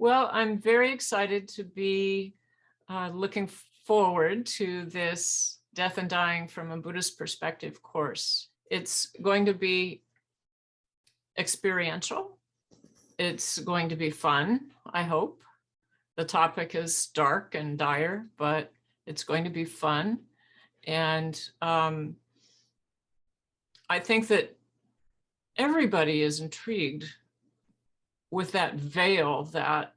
Well, I'm very excited to be looking forward to this Death and Dying from a Buddhist Perspective course. It's going to be experiential. It's going to be fun, I hope. The topic is dark and dire, but it's going to be fun. And I think that everybody is intrigued with that veil, that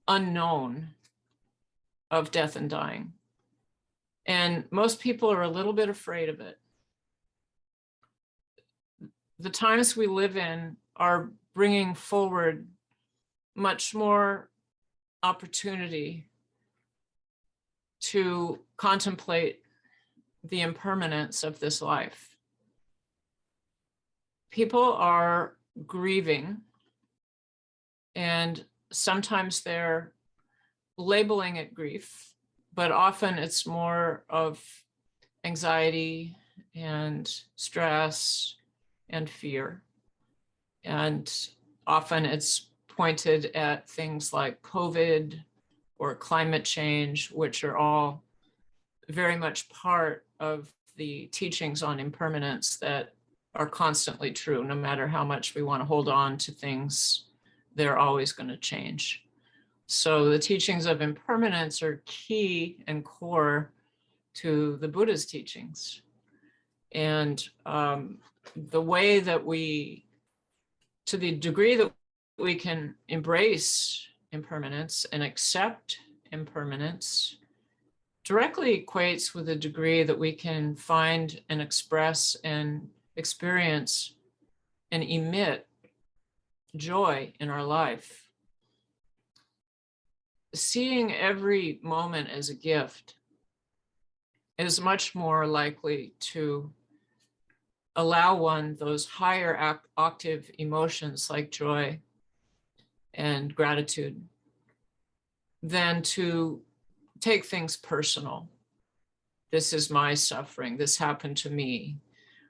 unknown of death and dying. And most people are a little bit afraid of it. The times we live in are bringing forward much more opportunity to contemplate the impermanence of this life. People are grieving, and sometimes they're labeling it grief, but often it's more of anxiety and stress and fear. And often it's pointed at things like COVID or climate change, which are all very much part of the teachings on impermanence that are constantly true. No matter how much we want to hold on to things, they're always going to change. So the teachings of impermanence are key and core to the Buddha's teachings. And the way that to the degree that we can embrace impermanence and accept impermanence, directly equates with the degree that we can find and express and experience and emit joy in our life. Seeing every moment as a gift is much more likely to allow one those higher octave emotions like joy and gratitude than to take things personal. This is my suffering. This happened to me.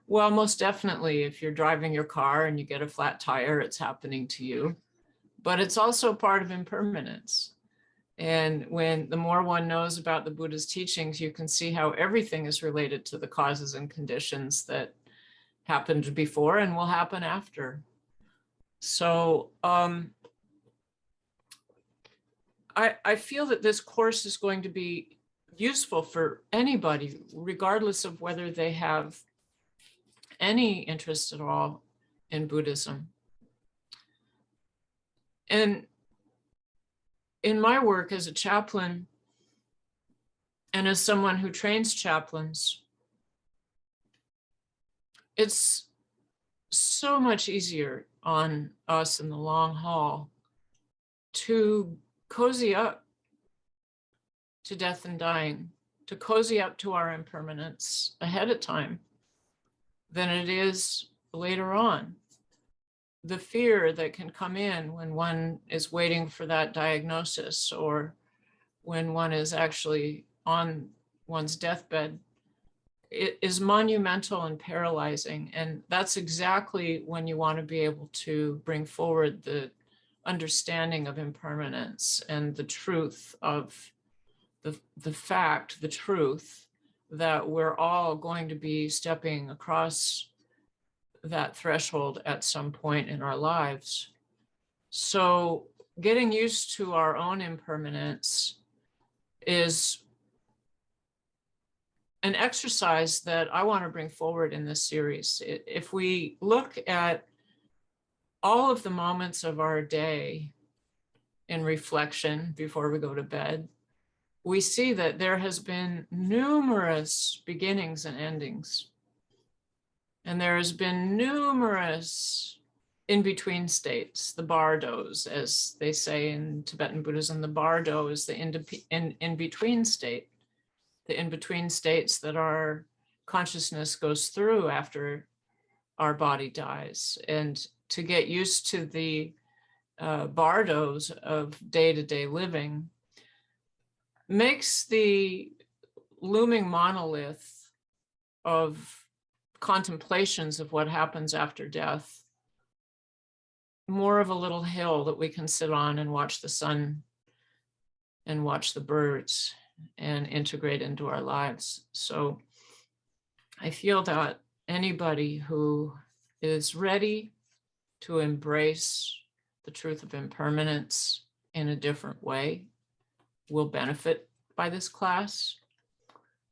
Well, most definitely, if you're driving your car and you get a flat tire, it's happening to you. But it's also part of impermanence. And when the more one knows about the Buddha's teachings, you can see how everything is related to the causes and conditions that happened before and will happen after. So I feel that this course is going to be useful for anybody, regardless of whether they have any interest at all in Buddhism. And in my work as a chaplain and as someone who trains chaplains, it's so much easier on us in the long haul to cozy up to death and dying, to cozy up to our impermanence ahead of time than it is later on. The fear that can come in when one is waiting for that diagnosis or when one is actually on one's deathbed, it is monumental and paralyzing. And that's exactly when you want to be able to bring forward the understanding of impermanence and the truth of the fact, the truth that we're all going to be stepping across that threshold at some point in our lives. So getting used to our own impermanence is an exercise that I want to bring forward in this series. If we look at all of the moments of our day in reflection before we go to bed, we see that there has been numerous beginnings and endings. And there has been numerous in-between states, the bardos, as they say in Tibetan Buddhism. The bardo is the in-between state, the in-between states that our consciousness goes through after our body dies. And to get used to the bardos of day-to-day living makes the looming monolith of contemplations of what happens after death more of a little hill that we can sit on and watch the sun and watch the birds and integrate into our lives. So I feel that anybody who is ready to embrace the truth of impermanence in a different way will benefit by this class.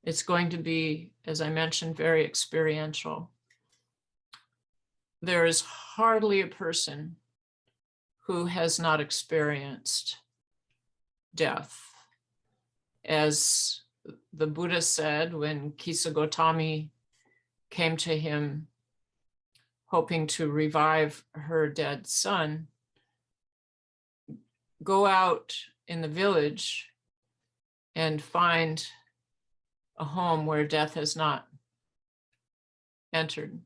It's going to be, as I mentioned, very experiential. There is hardly a person who has not experienced death. As the Buddha said when Kisa Gotami came to him hoping to revive her dead son, go out in the village and find a home where death has not entered.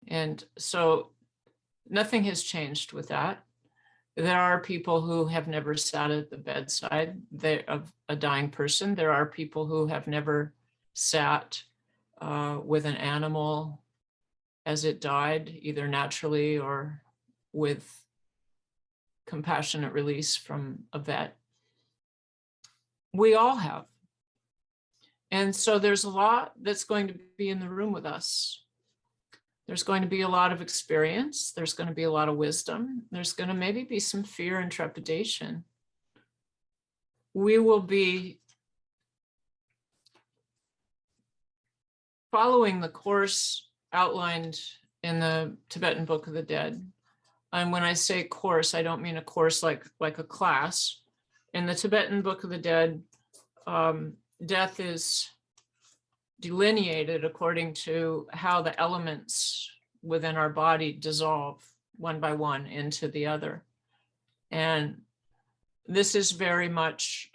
And so nothing has changed with that. There are people who have never sat at the bedside of a dying person. There are people who have never sat with an animal as it died, either naturally or with compassionate release from a vet. We all have. And so there's a lot that's going to be in the room with us. There's going to be a lot of experience. There's going to be a lot of wisdom. There's going to maybe be some fear and trepidation. We will be following the course outlined in the Tibetan Book of the Dead. And when I say course, I don't mean a course like a class. In the Tibetan Book of the Dead, death is delineated according to how the elements within our body dissolve one by one into the other. And this is very much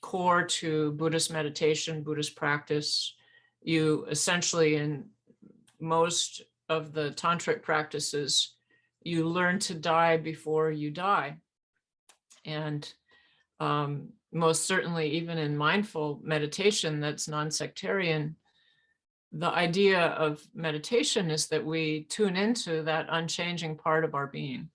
core to Buddhist meditation, Buddhist practice. You essentially, in most of the tantric practices, you learn to die before you die. And most certainly, even in mindful meditation that's non-sectarian, the idea of meditation is that we tune into that unchanging part of our being.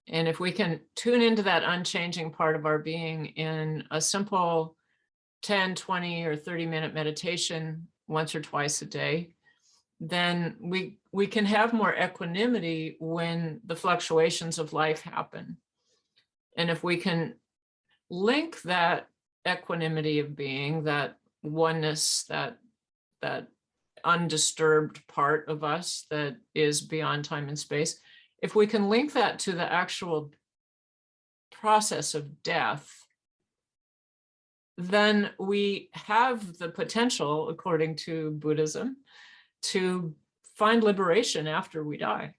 And if we can tune into that unchanging part of our being in a simple 10, 20, or 30-minute meditation once or twice a day, then we can have more equanimity when the fluctuations of life happen. And if we can link that equanimity of being, that oneness, that undisturbed part of us that is beyond time and space, if we can link that to the actual process of death, then we have the potential, according to Buddhism, to find liberation after we die.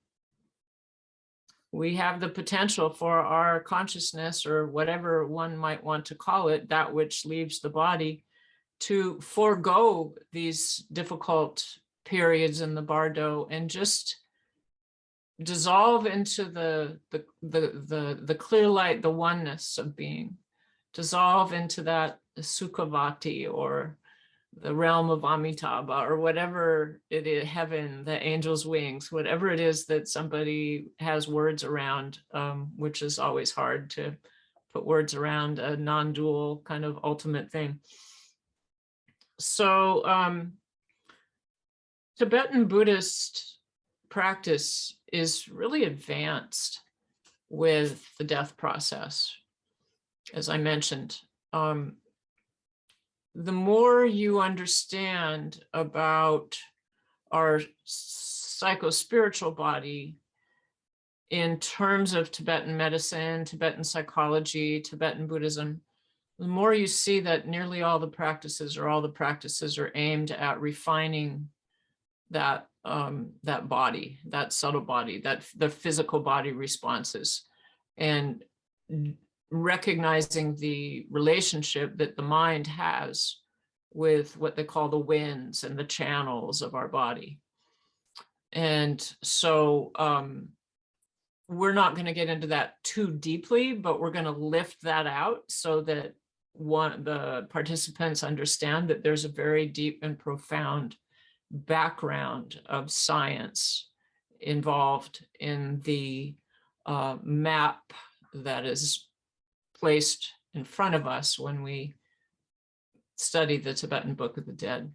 We have the potential for our consciousness, or whatever one might want to call it, that which leaves the body, to forego these difficult periods in the bardo and just dissolve into the clear light, the oneness of being, dissolve into that sukhavati, or the realm of Amitabha, or whatever it is, heaven, the angel's wings, whatever it is that somebody has words around, which is always hard to put words around a non-dual kind of ultimate thing. So Tibetan Buddhist practice is really advanced with the death process, as I mentioned. The more you understand about our psycho-spiritual body in terms of Tibetan medicine, Tibetan psychology, Tibetan Buddhism, the more you see that nearly all the practices, or all the practices, are aimed at refining that that body, that subtle body, that the physical body responses, and recognizing the relationship that the mind has with what they call the winds and the channels of our body. And so we're not going to get into that too deeply, but we're going to lift that out so that the participants understand that there's a very deep and profound background of science involved in the map that is placed in front of us when we study the Tibetan Book of the Dead.